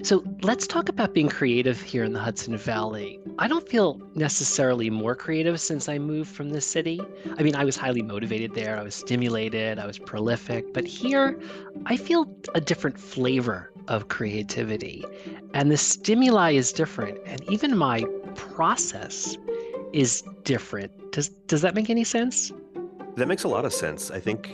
So let's talk about being creative here in the Hudson Valley. I don't feel necessarily more creative since I moved from the city. I mean, I was highly motivated there, I was stimulated, I was prolific, but here I feel a different flavor of creativity. And the stimuli is different, and even my process is different. Does that make any sense? That makes a lot of sense. I think,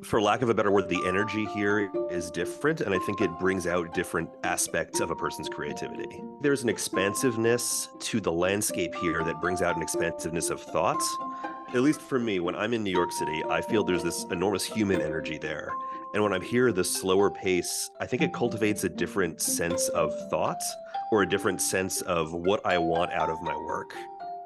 for lack of a better word, the energy here is different, and I think it brings out different aspects of a person's creativity. There's an expansiveness to the landscape here that brings out an expansiveness of thoughts. At least for me, when I'm in New York City, I feel there's this enormous human energy there. And when I'm here, the slower pace, I think it cultivates a different sense of thought or a different sense of what I want out of my work.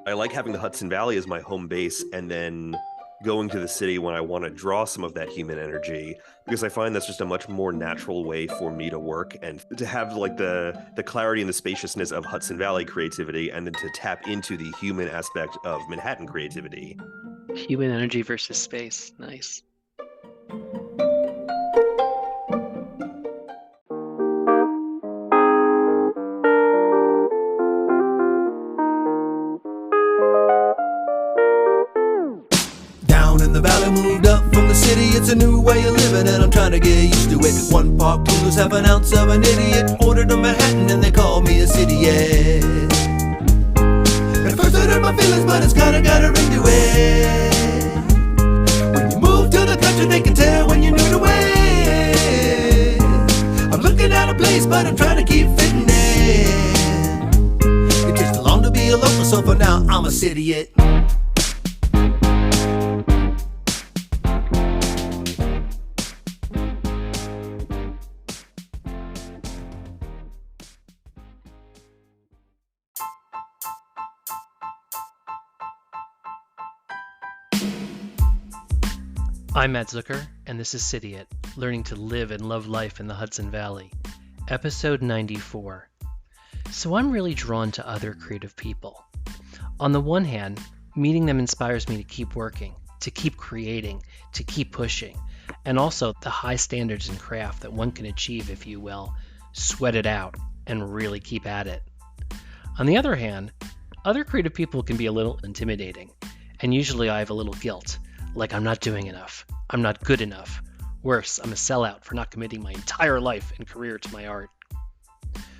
I like having the Hudson Valley as my home base and then going to the city when I want to draw some of that human energy, because I find that's just a much more natural way for me to work and to have like the clarity and the spaciousness of Hudson Valley creativity, and then to tap into the human aspect of Manhattan creativity. Human energy versus space. Nice. Down in the valley, moved up from the city. It's a new way of living and I'm trying to get used to it. One park coolers, half an ounce of an idiot. Ordered a Manhattan and they call me a city, yeah. At first I hurt my feelings, but it's kinda got a ring to it. When you move to the country, they can tell when you're new to it. I'm looking at a place, but I'm trying to keep fitting in. It takes too long to be a local, so for now I'm a city-it. I'm Matt Zucker, and this is City It, learning to live and love life in the Hudson Valley, episode 94. So I'm really drawn to other creative people. On the one hand, meeting them inspires me to keep working, to keep creating, to keep pushing, and also the high standards in craft that one can achieve if you will, sweat it out and really keep at it. On the other hand, other creative people can be a little intimidating, and usually I have a little guilt. Like I'm not doing enough, I'm not good enough. Worse, I'm a sellout for not committing my entire life and career to my art.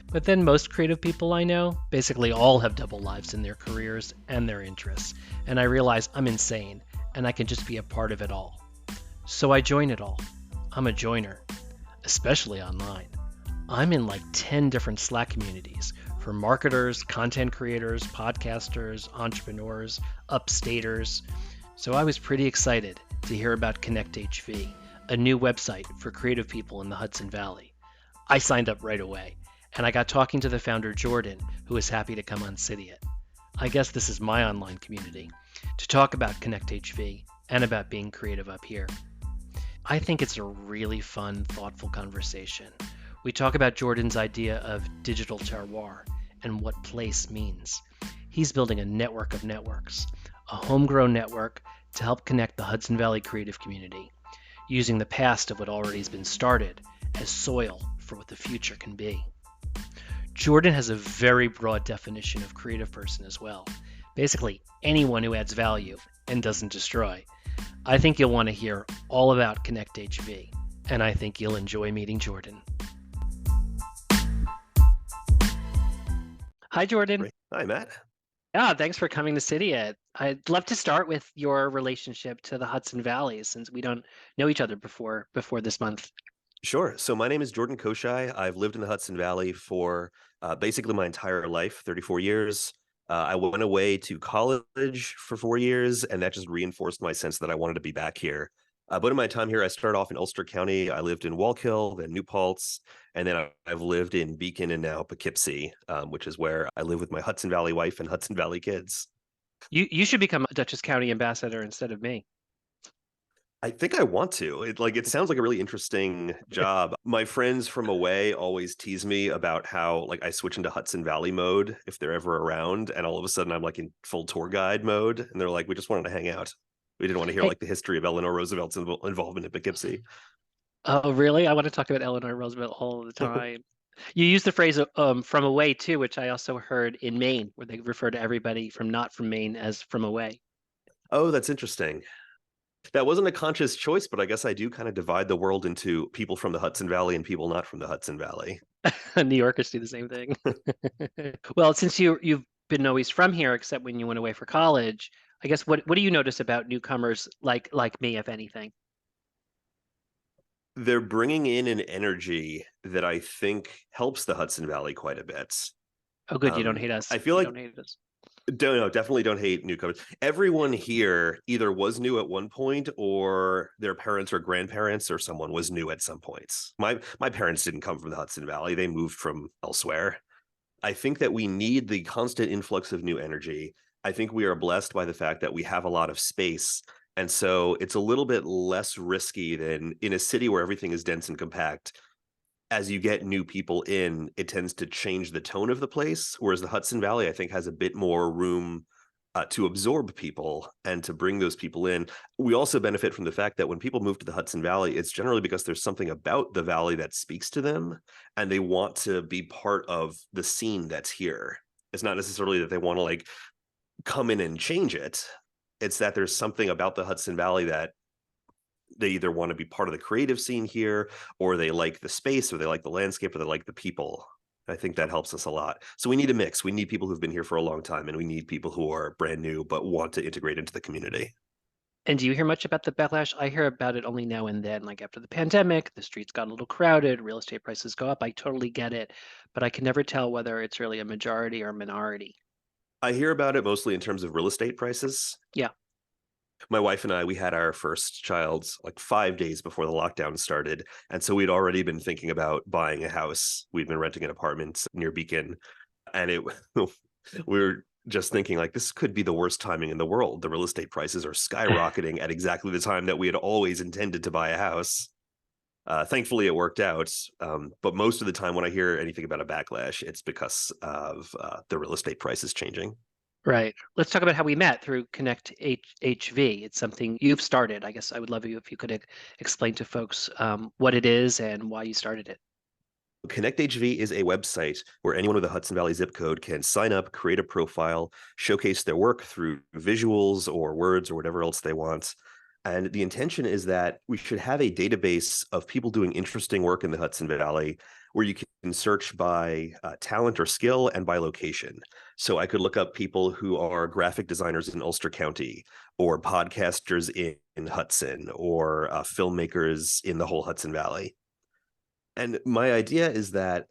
But then most creative people I know basically all have double lives in their careers and their interests, and I realize I'm insane and I can just be a part of it all. So I join it all. I'm a joiner, especially online. I'm in like 10 different Slack communities for marketers, content creators, podcasters, entrepreneurs, upstaters. So I was pretty excited to hear about Connect HV, a new website for creative people in the Hudson Valley. I signed up right away, and I got talking to the founder Jordan, who was happy to come on City It. I guess this is my online community, to talk about Connect HV and about being creative up here. I think it's a really fun, thoughtful conversation. We talk about Jordan's idea of digital terroir and what place means. He's building a network of networks, a homegrown network to help connect the Hudson Valley creative community, using the past of what already has been started as soil for what the future can be. Jordan has a very broad definition of creative person as well. Basically, anyone who adds value and doesn't destroy. I think you'll want to hear all about Connect HV, and I think you'll enjoy meeting Jordan. Hi, Jordan. Hi, Matt. Yeah, thanks for coming to City Ed. I'd love to start with your relationship to the Hudson Valley, since we don't know each other before this month. Sure. So my name is Jordan Koshai. I've lived in the Hudson Valley for basically my entire life, 34 years. I went away to college for 4 years, and that just reinforced my sense that I wanted to be back here. But in my time here, I started off in Ulster County. I lived in Wallkill, then New Paltz, and then I've lived in Beacon and now Poughkeepsie, which is where I live with my Hudson Valley wife and Hudson Valley kids. You should become a Dutchess County ambassador instead of me. I think I want to. It sounds like a really interesting job. My friends from away always tease me about how like I switch into Hudson Valley mode if they're ever around, and all of a sudden I'm like in full tour guide mode, and they're like, "We just wanted to hang out. We didn't want to hear Hey, like the history of Eleanor Roosevelt's involvement in Poughkeepsie." oh really? I want to talk about Eleanor Roosevelt all the time. You use the phrase from away too, which I also heard in Maine, where they refer to everybody from not from Maine as from away. Oh, that's interesting. That wasn't a conscious choice, but I guess I do kind of divide the world into people from the Hudson Valley and people not from the Hudson Valley. New Yorkers do the same thing. Well, since you've been always from here, except when you went away for college, I guess what do you notice about newcomers like me, if anything? They're bringing in an energy that I think helps the Hudson Valley quite a bit. Oh, good, you don't hate us. I feel You like don't hate us. definitely don't hate newcomers. Everyone here either was new at one point or their parents or grandparents or someone was new at some points. My parents didn't come from the Hudson Valley. They moved from elsewhere. I think that we need the constant influx of new energy. I think we are blessed by the fact that we have a lot of space. And so it's a little bit less risky than in a city where everything is dense and compact. As you get new people in, it tends to change the tone of the place. Whereas the Hudson Valley, I think, has a bit more room to absorb people and to bring those people in. We also benefit from the fact that when people move to the Hudson Valley, it's generally because there's something about the valley that speaks to them and they want to be part of the scene that's here. It's not necessarily that they want to like come in and change it. It's that there's something about the Hudson Valley that they either want to be part of the creative scene here, or they like the space, or they like the landscape, or they like the people. I think that helps us a lot. So we need a mix. We need people who've been here for a long time, and we need people who are brand new but want to integrate into the community. And do you hear much about the backlash? I hear about it only now and then, like after the pandemic, the streets got a little crowded, real estate prices go up. I totally get it, but I can never tell whether it's really a majority or minority. I hear about it mostly in terms of real estate prices. Yeah. My wife and I, we had our first child like 5 days before the lockdown started. And so we'd already been thinking about buying a house. We'd been renting an apartment near Beacon. And we were just thinking like this could be the worst timing in the world. The real estate prices are skyrocketing at exactly the time that we had always intended to buy a house. Thankfully, it worked out. But most of the time when I hear anything about a backlash, it's because of the real estate prices changing. Right. Let's talk about how we met through Connect HV. It's something you've started. I guess I would love you if you could explain to folks what it is and why you started it. Connect HV is a website where anyone with a Hudson Valley zip code can sign up, create a profile, showcase their work through visuals or words or whatever else they want. And the intention is that we should have a database of people doing interesting work in the Hudson Valley where you can search by talent or skill and by location. So I could look up people who are graphic designers in Ulster County or podcasters in Hudson or filmmakers in the whole Hudson Valley. And my idea is that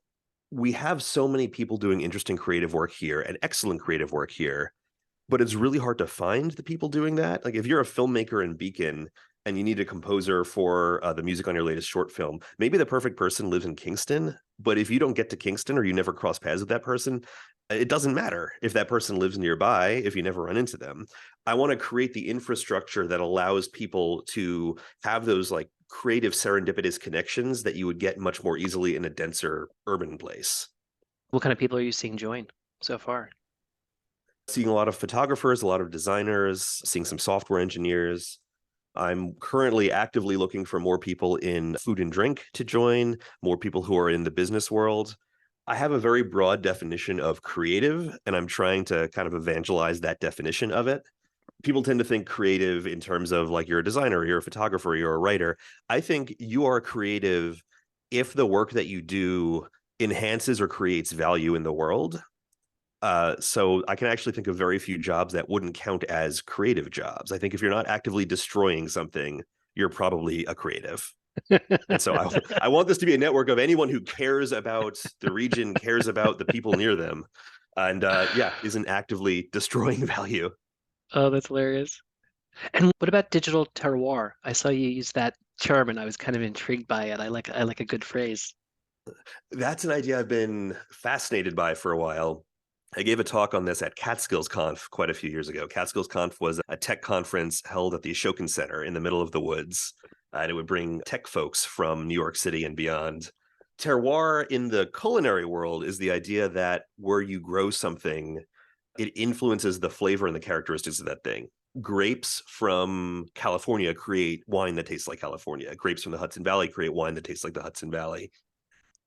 we have so many people doing interesting creative work here and excellent creative work here, but it's really hard to find the people doing that. Like if you're a filmmaker in Beacon and you need a composer for the music on your latest short film, maybe the perfect person lives in Kingston, but if you don't get to Kingston or you never cross paths with that person, it doesn't matter if that person lives nearby, if you never run into them. I want to create the infrastructure that allows people to have those like creative serendipitous connections that you would get much more easily in a denser urban place. What kind of people are you seeing join so far? Seeing a lot of photographers, a lot of designers, seeing some software engineers. I'm currently actively looking for more people in food and drink to join, more people who are in the business world. I have a very broad definition of creative, and I'm trying to kind of evangelize that definition of it. People tend to think creative in terms of like you're a designer, you're a photographer, you're a writer. I think you are creative if the work that you do enhances or creates value in the world. So I can actually think of very few jobs that wouldn't count as creative jobs. I think if you're not actively destroying something, you're probably a creative. And so I want this to be a network of anyone who cares about the region, cares about the people near them, and isn't actively destroying value. Oh, that's hilarious. And what about digital terroir? I saw you use that term and I was kind of intrigued by it. I like a good phrase. That's an idea I've been fascinated by for a while. I gave a talk on this at Catskills Conf quite a few years ago. Catskills Conf was a tech conference held at the Ashokan Center in the middle of the woods, and it would bring tech folks from New York City and beyond. Terroir in the culinary world is the idea that where you grow something, it influences the flavor and the characteristics of that thing. Grapes from California create wine that tastes like California. Grapes from the Hudson Valley create wine that tastes like the Hudson Valley.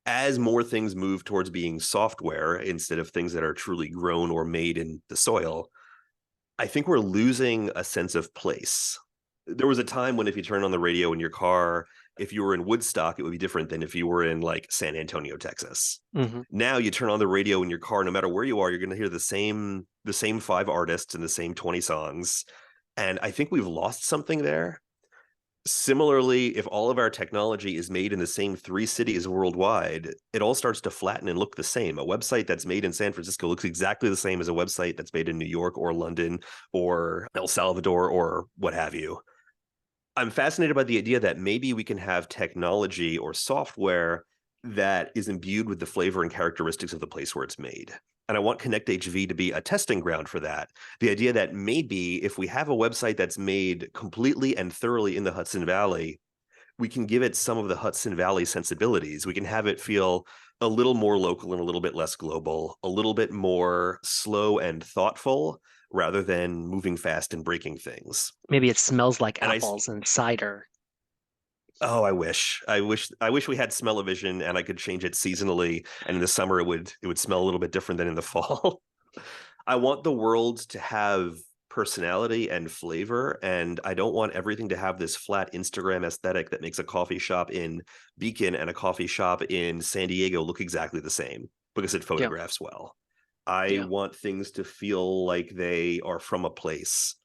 as more things move towards being software instead of things that are truly grown or made in the soil, I think we're losing a sense of place. There was a time when if you turn on the radio in your car, if you were in Woodstock, it would be different than if you were in like San Antonio, Texas. Mm-hmm. Now you turn on the radio in your car, no matter where you are, you're going to hear the same 5 artists and the same 20 songs. And I think we've lost something there. Similarly, if all of our technology is made in the same 3 cities worldwide, it all starts to flatten and look the same. A website that's made in San Francisco looks exactly the same as a website that's made in New York or London or El Salvador or what have you. I'm fascinated by the idea that maybe we can have technology or software that is imbued with the flavor and characteristics of the place where it's made. And I want Connect HV to be a testing ground for that. The idea that maybe if we have a website that's made completely and thoroughly in the Hudson Valley, we can give it some of the Hudson Valley sensibilities. We can have it feel a little more local and a little bit less global, a little bit more slow and thoughtful rather than moving fast and breaking things. Maybe it smells like And apples and cider. Oh, I wish we had smell-o-vision and I could change it seasonally. And in the summer, it would smell a little bit different than in the fall. I want the world to have personality and flavor, and I don't want everything to have this flat Instagram aesthetic that makes a coffee shop in Beacon and a coffee shop in San Diego look exactly the same because it photographs well. I want things to feel like they are from a place.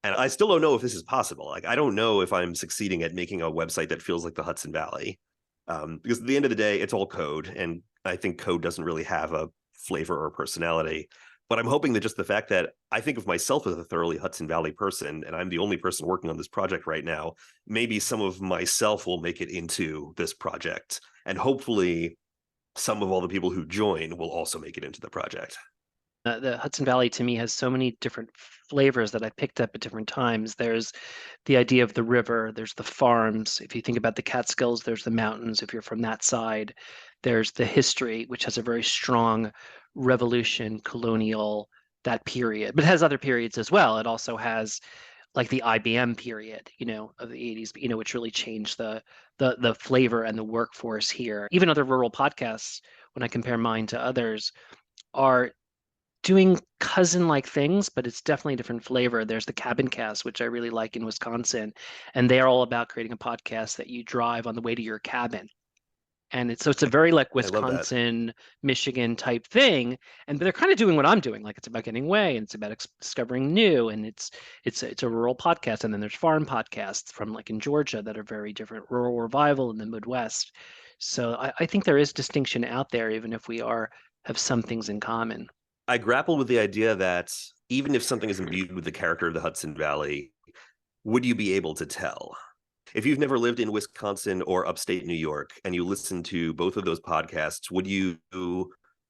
And I still don't know if this is possible. Like, I don't know if I'm succeeding at making a website that feels like the Hudson Valley. Because at the end of the day, it's all code. And I think code doesn't really have a flavor or personality. But I'm hoping that just the fact that I think of myself as a thoroughly Hudson Valley person, and I'm the only person working on this project right now, maybe some of myself will make it into this project. And hopefully some of all the people who join will also make it into the project. The Hudson Valley to me has so many different flavors that I picked up at different times. There's the idea of the river, there's the farms. If you think about the Catskills, there's the mountains. If you're from that side, there's the history, which has a very strong revolution, colonial, that period, but it has other periods as well. It also has like the IBM period, of the 80s, which really changed the flavor and the workforce here. Even other rural podcasts, when I compare mine to others, are doing cousin-like things, but it's definitely a different flavor. There's the Cabin Cast, which I really like in Wisconsin, and they're all about creating a podcast that you drive on the way to your cabin. And it's a very like Wisconsin, Michigan type thing, and they're kind of doing what I'm doing. Like it's about getting away, and it's about discovering new, and it's a rural podcast. And then there's farm podcasts from like in Georgia that are very different, rural revival in the Midwest. So I think there is distinction out there, even if we have some things in common. I grappled with the idea that even if something is imbued with the character of the Hudson Valley, would you be able to tell? If you've never lived in Wisconsin or upstate New York and you listen to both of those podcasts, would you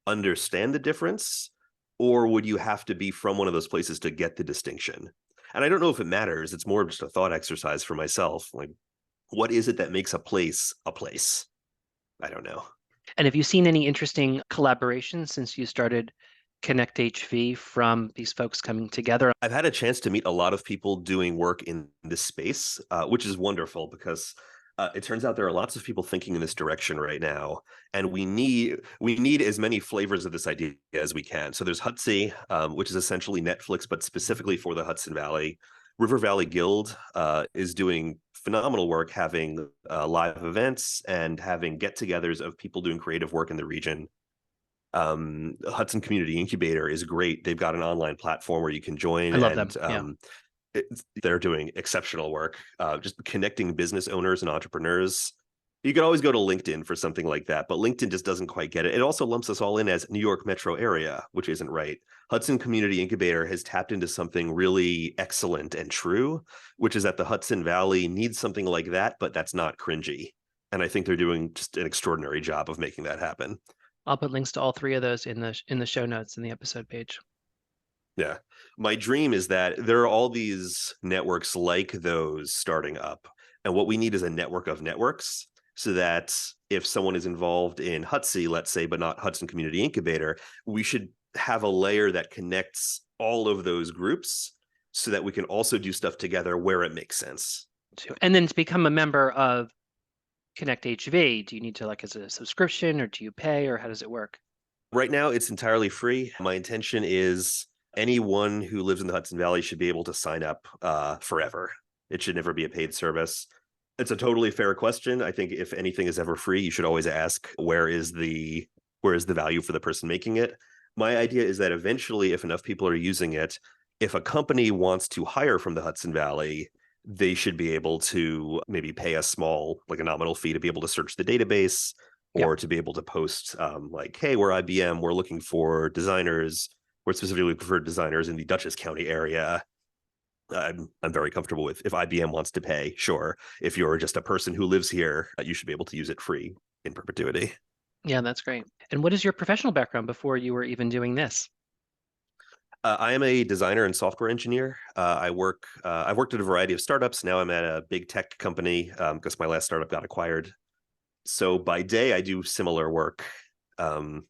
understand the difference? Or would you have to be from one of those places to get the distinction? And I don't know if it matters. It's more of just a thought exercise for myself. Like, what is it that makes a place a place? I don't know. And have you seen any interesting collaborations since you started Connect HV from these folks coming together? I've had a chance to meet a lot of people doing work in this space, which is wonderful because it turns out there are lots of people thinking in this direction right now, and we need as many flavors of this idea as we can. So there's Hudsy, which is essentially Netflix, but specifically for the Hudson Valley. River Valley Guild is doing phenomenal work, having live events and having get-togethers of people doing creative work in the region. Hudson Community Incubator is great. They've got an online platform where you can join. I love them. They're doing exceptional work, just connecting business owners and entrepreneurs. You could always go to LinkedIn for something like that, but LinkedIn just doesn't quite get it. It also lumps us all in as New York metro area, which isn't right. Hudson Community Incubator has tapped into something really excellent and true, which is that the Hudson Valley needs something like that, but that's not cringy. And I think they're doing just an extraordinary job of making that happen. I'll put links to all three of those in the show notes in the episode page. Yeah. My dream is that there are all these networks like those starting up. And what we need is a network of networks so that if someone is involved in Hudsy, let's say, but not Hudson Community Incubator, we should have a layer that connects all of those groups so that we can also do stuff together where it makes sense. And then to become a member of Connect HV? Do you need to like as a subscription or do you pay or how does it work? Right now, it's entirely free. My intention is anyone who lives in the Hudson Valley should be able to sign up forever. It should never be a paid service. It's a totally fair question. I think if anything is ever free, you should always ask where is the value for the person making it. My idea is that eventually, if enough people are using it, if a company wants to hire from the Hudson Valley, they should be able to maybe pay a small, like a nominal fee to be able to search the database Yeah. or to be able to post like, hey, we're IBM, we're looking for designers, we're specifically looking for designers in the Dutchess County area. I'm very comfortable with if IBM wants to pay, sure. If you're just a person who lives here, you should be able to use it free in perpetuity. Yeah, that's great. And what is your professional background before you were even doing this? I am a designer and software engineer. I've worked at a variety of startups. Now I'm at a big tech company because my last startup got acquired. So by day, I do similar work. Um,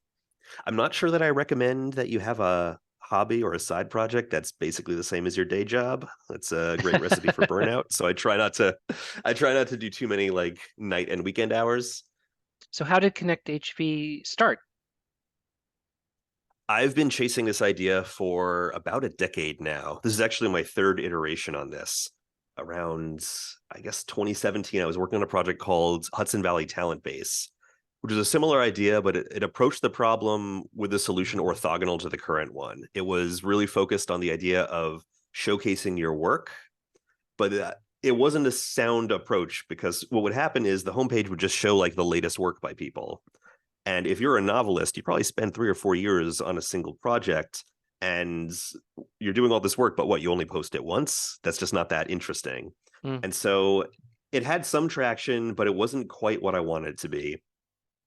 I'm not sure that I recommend that you have a hobby or a side project that's basically the same as your day job. That's a great recipe for burnout. So I try not to do too many like night and weekend hours. So how did Connect HV start? I've been chasing this idea for about a decade now. This is actually my third iteration on this. Around, I guess, 2017, I was working on a project called Hudson Valley Talent Base, which is a similar idea, but it approached the problem with a solution orthogonal to the current one. It was really focused on the idea of showcasing your work, but it wasn't a sound approach because what would happen is the homepage would just show like the latest work by people. And if you're a novelist, you probably spend 3 or 4 years on a single project and you're doing all this work, but what, you only post it once? That's just not that interesting. Mm. And so it had some traction, but it wasn't quite what I wanted it to be.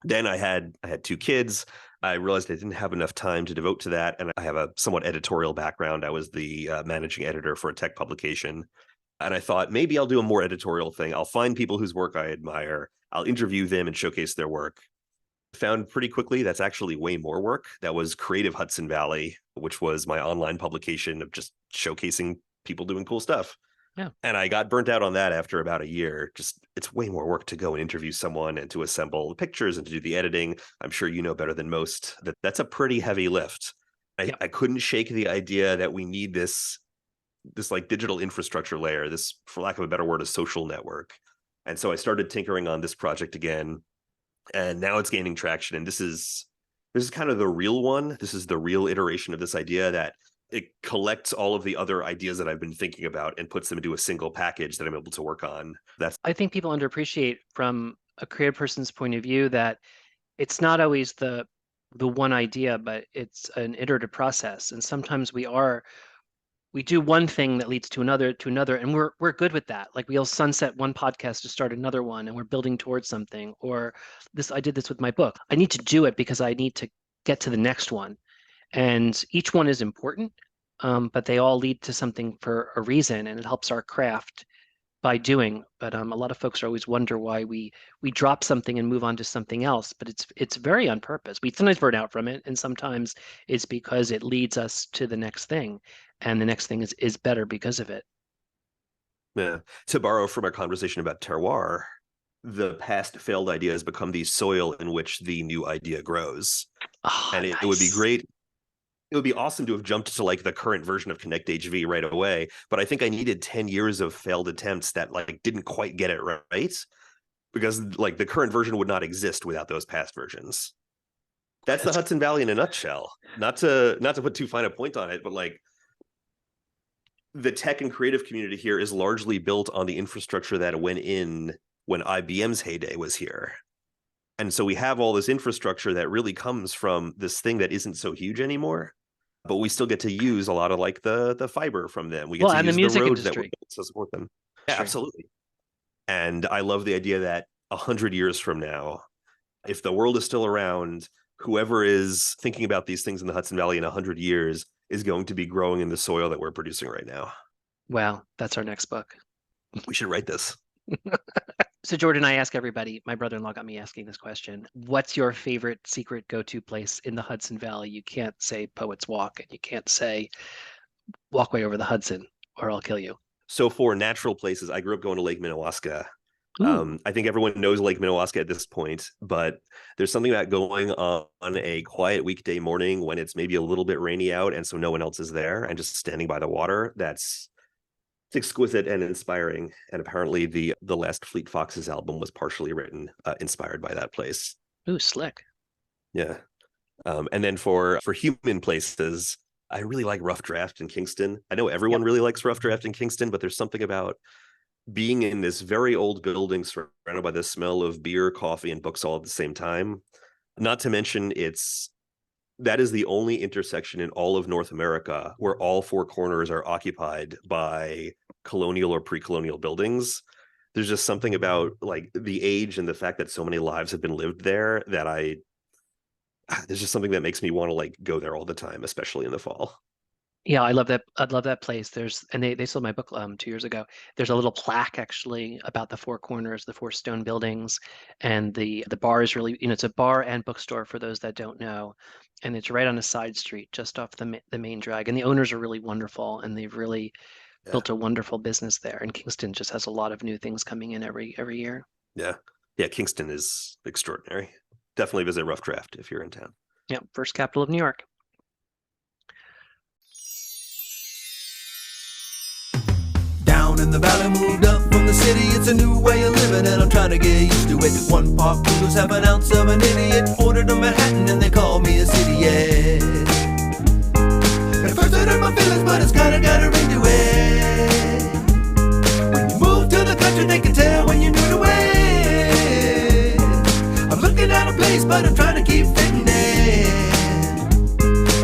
Then I had 2 kids. I realized I didn't have enough time to devote to that. And I have a somewhat editorial background. I was the managing editor for a tech publication. And I thought maybe I'll do a more editorial thing. I'll find people whose work I admire. I'll interview them and showcase their work. Found pretty quickly that's actually way more work. That was Creative Hudson Valley, which was my online publication of just showcasing people doing cool stuff. Yeah. And I got burnt out on that after about a year. Just it's way more work to go and interview someone and to assemble the pictures and to do the editing. I'm sure you know better than most that that's a pretty heavy lift. I couldn't shake the idea that we need this like digital infrastructure layer, this, for lack of a better word, a social network. And so I started tinkering on this project again. And now it's gaining traction. And this is kind of the real one. This is the real iteration of this idea that it collects all of the other ideas that I've been thinking about and puts them into a single package that I'm able to work on. I think people underappreciate from a creative person's point of view that it's not always the one idea, but it's an iterative process. And sometimes we do one thing that leads to another, and we're good with that. Like we'll sunset one podcast to start another one, and we're building towards something. Or I did this with my book. I need to do it because I need to get to the next one. And each one is important, but they all lead to something for a reason, and it helps our craft by doing. But a lot of folks always wonder why we drop something and move on to something else. But it's very on purpose. We sometimes burn out from it, and sometimes it's because it leads us to the next thing, and the next thing is better because of it. Yeah. To borrow from our conversation about terroir, the past failed ideas become the soil in which the new idea grows. Oh, And it would be great. It would be awesome to have jumped to like the current version of Connect HV right away. But I think I needed 10 years of failed attempts that like didn't quite get it right, because like the current version would not exist without those past versions. That's the Hudson Valley in a nutshell. Not to put too fine a point on it, but like the tech and creative community here is largely built on the infrastructure that went in when IBM's heyday was here. And so we have all this infrastructure that really comes from this thing that isn't so huge anymore, but we still get to use a lot of like the fiber from them. We get to use the roads that were built to support them. Yeah, absolutely. And I love the idea that 100 years from now, if the world is still around, whoever is thinking about these things in the Hudson Valley in 100 years is going to be growing in the soil that we're producing right now. Wow, that's our next book. We should write this. So Jordan, I ask everybody, my brother-in-law got me asking this question. What's your favorite secret go-to place in the Hudson Valley? You can't say Poets Walk and you can't say Walkway over the Hudson or I'll kill you. So for natural places, I grew up going to Lake Minnewaska. Ooh, I think everyone knows Lake Minnewaska at this point, but there's something about going on a quiet weekday morning when it's maybe a little bit rainy out and so no one else is there and just standing by the water. It's exquisite and inspiring. And apparently the last Fleet Foxes album was partially written inspired by that place. ooh, slick. Yeah. And then for human places, I really like Rough Draft in Kingston. I know everyone Yep. really likes Rough Draft in Kingston, but there's something about being in this very old building surrounded by the smell of beer, coffee, and books all at the same time. Not to mention that is the only intersection in all of North America where all four corners are occupied by colonial or pre-colonial buildings. There's just something about like the age and the fact that so many lives have been lived there that there's just something that makes me want to like go there all the time, especially in the fall. Yeah, I love that. I love that place. They sold my book 2 years ago. There's a little plaque actually about the four corners, the four stone buildings, and the bar is really, it's a bar and bookstore for those that don't know, and it's right on a side street just off the main drag. And the owners are really wonderful, and they've really Yeah. built a wonderful business there. And Kingston just has a lot of new things coming in every year. Yeah. Yeah. Kingston is extraordinary. Definitely visit Rough Draft if you're in town. Yeah, first capital of New York. Down in the valley, moved up from the city. It's a new way of living and I'm trying to get used to it. 1 park noodles, half an ounce of an idiot. Ordered a Manhattan and they call me a city, yeah. At first it hurt my feelings, but it's kinda got a ring to it. When you move to the country, they can tell when you're new to it. I'm looking at a place, but I'm trying to keep fitting in.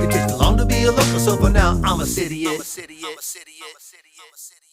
It takes too long to be a local, so for now I'm a city, yeah. I'm a city, yeah. I'm a city, yeah. I'm a city, yeah.